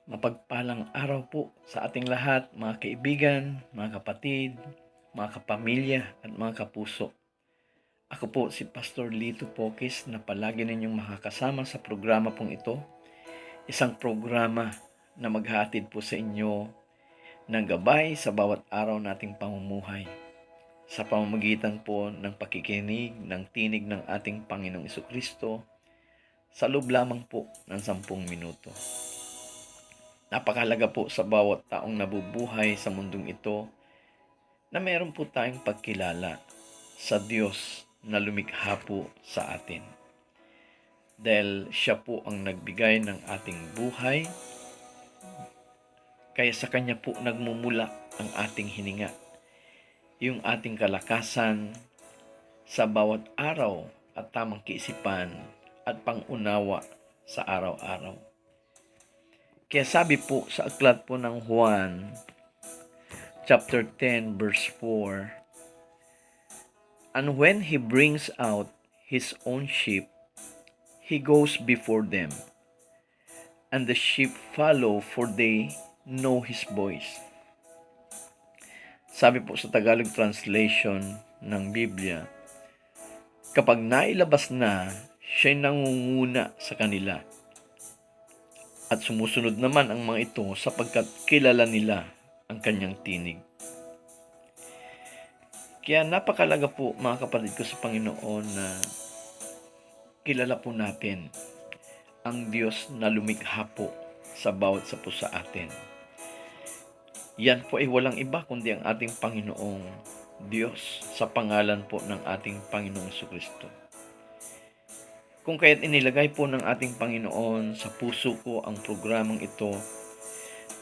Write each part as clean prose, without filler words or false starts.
Mapagpalang araw po sa ating lahat, mga kaibigan, mga kapatid, mga kapamilya at mga kapuso. Ako po si Pastor Lito Pokis na palagi ninyong makakasama sa programa pong ito. Isang programa na maghahatid po sa inyo ng gabay sa bawat araw nating pamumuhay. Sa pamamagitan po ng pakikinig ng tinig ng ating Panginoong Jesucristo sa loob lamang po ng 10 minuto. Napakahalaga po sa bawat taong nabubuhay sa mundong ito na meron po tayong pagkilala sa Diyos na lumikha po sa atin. Dahil siya po ang nagbigay ng ating buhay, kaya sa Kanya po nagmumula ang ating hininga, yung ating kalakasan sa bawat araw at tamang kaisipan at pangunawa sa araw-araw. Kaya sabi po sa aklat po ng Juan, chapter 10, verse 4, "And when he brings out his own sheep, he goes before them, and the sheep follow, for they know his voice." Sabi po sa Tagalog translation ng Biblia, kapag nailabas na, siya'y nangunguna sa kanila. At sumusunod naman ang mga ito sapagkat kilala nila ang kanyang tinig. Kaya napakalaga po mga kapatid ko sa Panginoon na kilala po natin ang Diyos na lumikha po sa bawat isa po sa atin. Yan po ay walang iba kundi ang ating Panginoong Diyos sa pangalan po ng ating Panginoong Jesucristo. Kung kaya't inilagay po ng ating Panginoon sa puso ko ang programang ito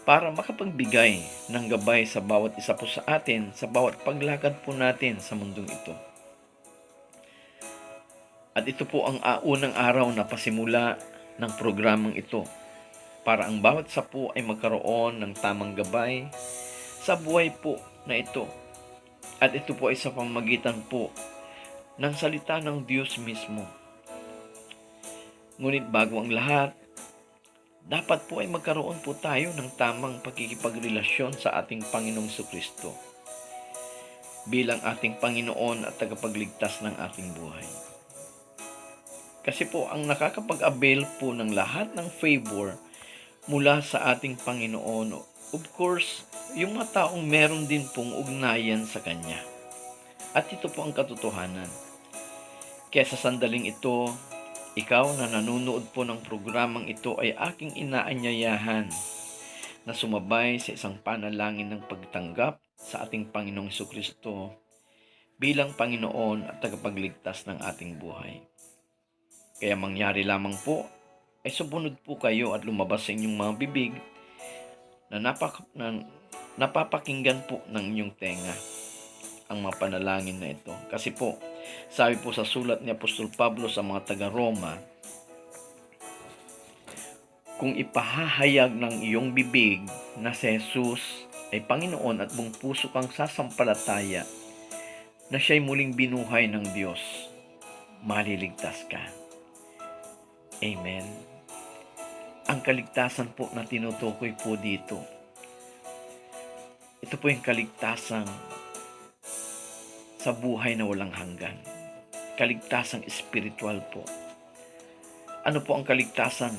para makapagbigay ng gabay sa bawat isa po sa atin, sa bawat paglakad po natin sa mundong ito. At ito po ang unang araw na pasimula ng programang ito para ang bawat isa po ay magkaroon ng tamang gabay sa buhay po na ito. At ito po ay sa pamamagitan po ng salita ng Diyos mismo. Ngunit bago ang lahat, dapat po ay magkaroon po tayo ng tamang pakikipagrelasyon sa ating Panginoong Jesucristo bilang ating Panginoon at tagapagligtas ng ating buhay. Kasi po ang nakakapag-avail po ng lahat ng favor mula sa ating Panginoon, of course, yung mga taong meron din pong ugnayan sa Kanya. At ito po ang katotohanan. Kaya sa sandaling ito, ikaw na nanonood po ng programang ito ay aking inaanyayahan na sumabay sa isang panalangin ng pagtanggap sa ating Panginoong Jesucristo bilang Panginoon at tagapagligtas ng ating buhay. Kaya mangyari lamang po ay sumunod po kayo at lumabas sa inyong mga bibig na napapakinggan po ng inyong tenga ang mga panalangin na ito. Kasi po, sabi po sa sulat ni Apostol Pablo sa mga taga-Roma, kung ipahahayag ng iyong bibig na si Jesus ay Panginoon at buong puso kang sasampalataya na siya'y muling binuhay ng Diyos, maliligtas ka. Amen. Ang kaligtasan po na tinutukoy po dito, ito po yung kaligtasan sa buhay na walang hanggan. Kaligtasang espiritual po. Ano po ang kaligtasan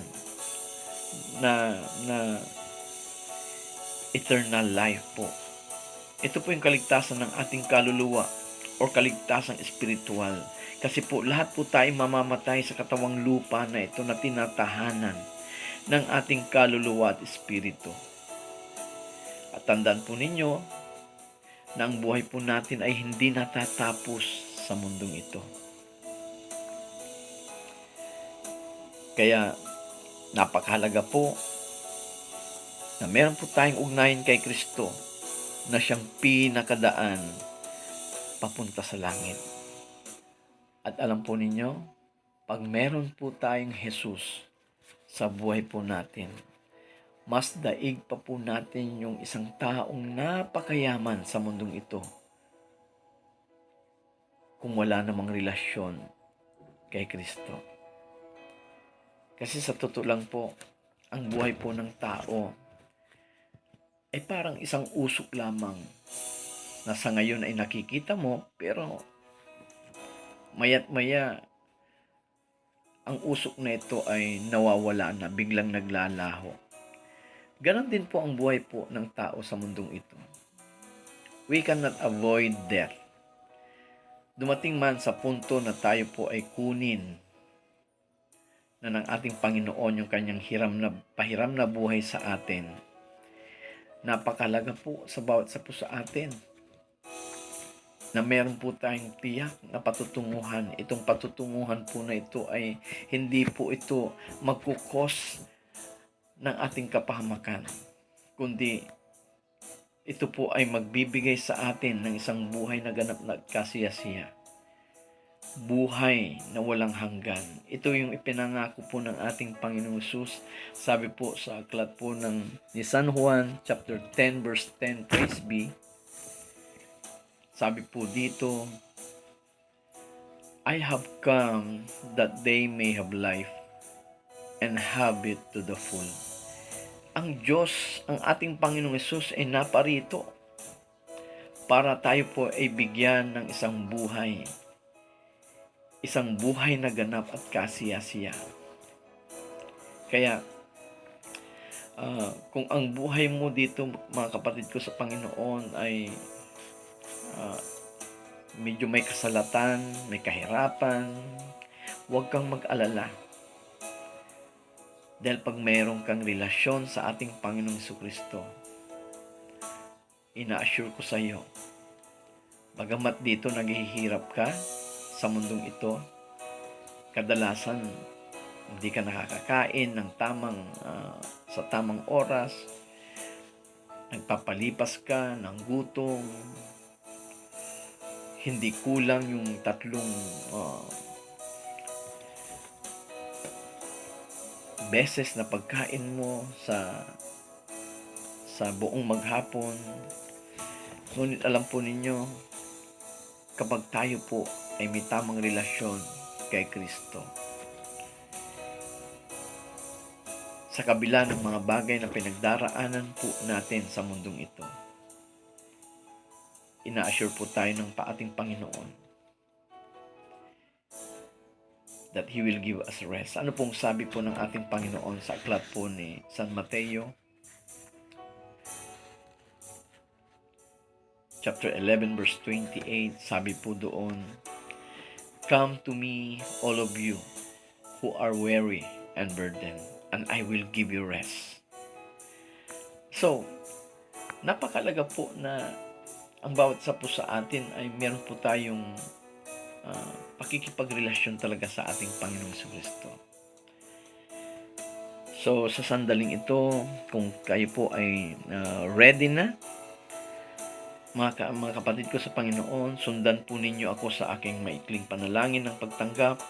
na eternal life po? Ito po yung kaligtasan ng ating kaluluwa o kaligtasang espiritual. Kasi po lahat po tayo mamamatay sa katawang lupa na ito na tinatahanan ng ating kaluluwa at espiritu. At tandaan po ninyo na ang buhay po natin ay hindi natatapos sa mundong ito. Kaya napakahalaga po na meron po tayong ugnayan kay Kristo na siyang pinakadaan papunta sa langit. At alam po ninyo, pag meron po tayong Jesus sa buhay po natin, mas daig pa po natin yung isang taong napakayaman sa mundong ito kung wala namang relasyon kay Kristo. Kasi sa totoo lang po, ang buhay po ng tao ay parang isang usok lamang na sa ngayon ay nakikita mo, pero maya't maya ang usok na ito ay nawawala na, biglang naglalaho. Ganon din po ang buhay po ng tao sa mundong ito. We cannot avoid death. Dumating man sa punto na tayo po ay kunin na ng ating Panginoon yung kanyang pahiram na buhay sa atin. Napakalaga po sa bawat isa po sa atin na meron po tayong tiyak na patutunguhan. Itong patutunguhan po na ito ay hindi po ito magkukos ng ating kapahamakan, kundi ito po ay magbibigay sa atin ng isang buhay na ganap na kasiyasiya. Buhay na walang hanggan. Ito yung ipinangako po ng ating Panginoong Hesus. Sabi po sa aklat po ni San Juan chapter 10 verse 10, praise be. Sabi po dito, I have come that they may have life and have it to the full. Ang Diyos, ang ating Panginoong Hesus ay naparito para tayo po ay bigyan ng isang buhay na ganap at kasiyasiya. Kaya, kung ang buhay mo dito, mga kapatid ko sa Panginoon, ay medyo may kasalatan, may kahirapan, huwag kang mag-alala. Dahil pag mayroon kang relasyon sa ating Panginoong Jesucristo, ina-assure ko sa iyo, bagamat dito naghihirap ka sa mundong ito, kadalasan hindi ka nakakakain ng sa tamang oras, nagpapalipas ka ng gutom, hindi kulang yung 3 beses na pagkain mo sa buong maghapon. Ngunit alam po ninyo, kapag tayo po ay may tamang relasyon kay Kristo, sa kabila ng mga bagay na pinagdaraanan po natin sa mundong ito, ina-assure po tayo ng ating Panginoon that He will give us rest. Ano pong sabi po ng ating Panginoon sa aklat po ni San Mateo chapter 11 verse 28, sabi po doon, Come to me, all of you who are weary and burdened, and I will give you rest. So, napakalaga po na ang bawat isa po sa atin ay meron po tayong pakikipagrelasyon talaga sa ating Panginoong Jesucristo. So, sa sandaling ito, kung kayo po ay ready na, mga kapatid ko sa Panginoon, sundan po ninyo ako sa aking maikling panalangin ng pagtanggap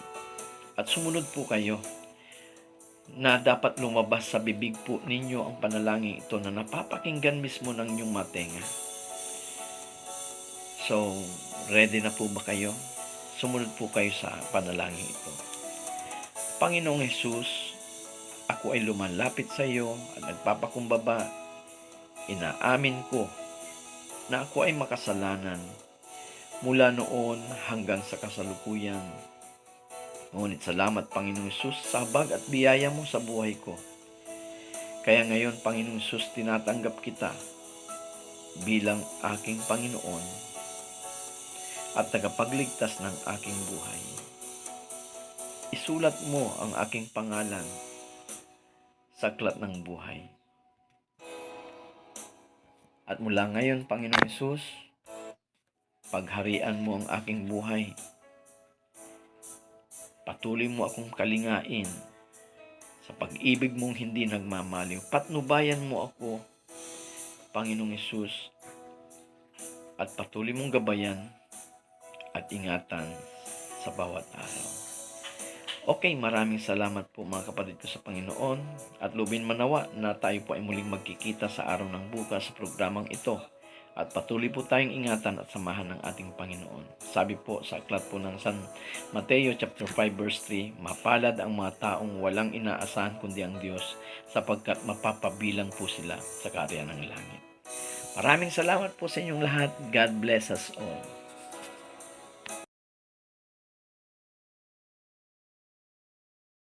at sumunod po kayo na dapat lumabas sa bibig po ninyo ang panalangin ito na napapakinggan mismo ng inyong matenga. So, ready na po ba kayo? Sumunod po kayo sa panalangin ito. Panginoong Hesus, ako ay lumalapit sa iyo at nagpapakumbaba. Inaamin ko na ako ay makasalanan mula noon hanggang sa kasalukuyan. Ngunit salamat, Panginoong Hesus, sa habag at biyaya mo sa buhay ko. Kaya ngayon, Panginoong Hesus, tinatanggap kita bilang aking Panginoon at tagapagligtas ng aking buhay. Isulat mo ang aking pangalan sa aklat ng buhay. At mula ngayon, Panginoong Hesus, pagharian mo ang aking buhay. Patuloy mo akong kalingain sa pag-ibig mong hindi nagmamaliw. Patnubayan mo ako, Panginoong Hesus, at patuloy mong gabayan at ingatan sa bawat araw. Okay, maraming salamat po mga kapatid ko sa Panginoon at lubin manawa na tayo po ay muling magkikita sa araw ng bukas sa programang ito. At patuloy po tayong ingatan at samahan ng ating Panginoon. Sabi po sa aklat po ng San Mateo chapter 5 verse 3, mapalad ang mga taong walang inaasahan kundi ang Diyos, sapagkat mapapabilang po sila sa kaharian ng langit. Maraming salamat po sa inyong lahat. God bless us all.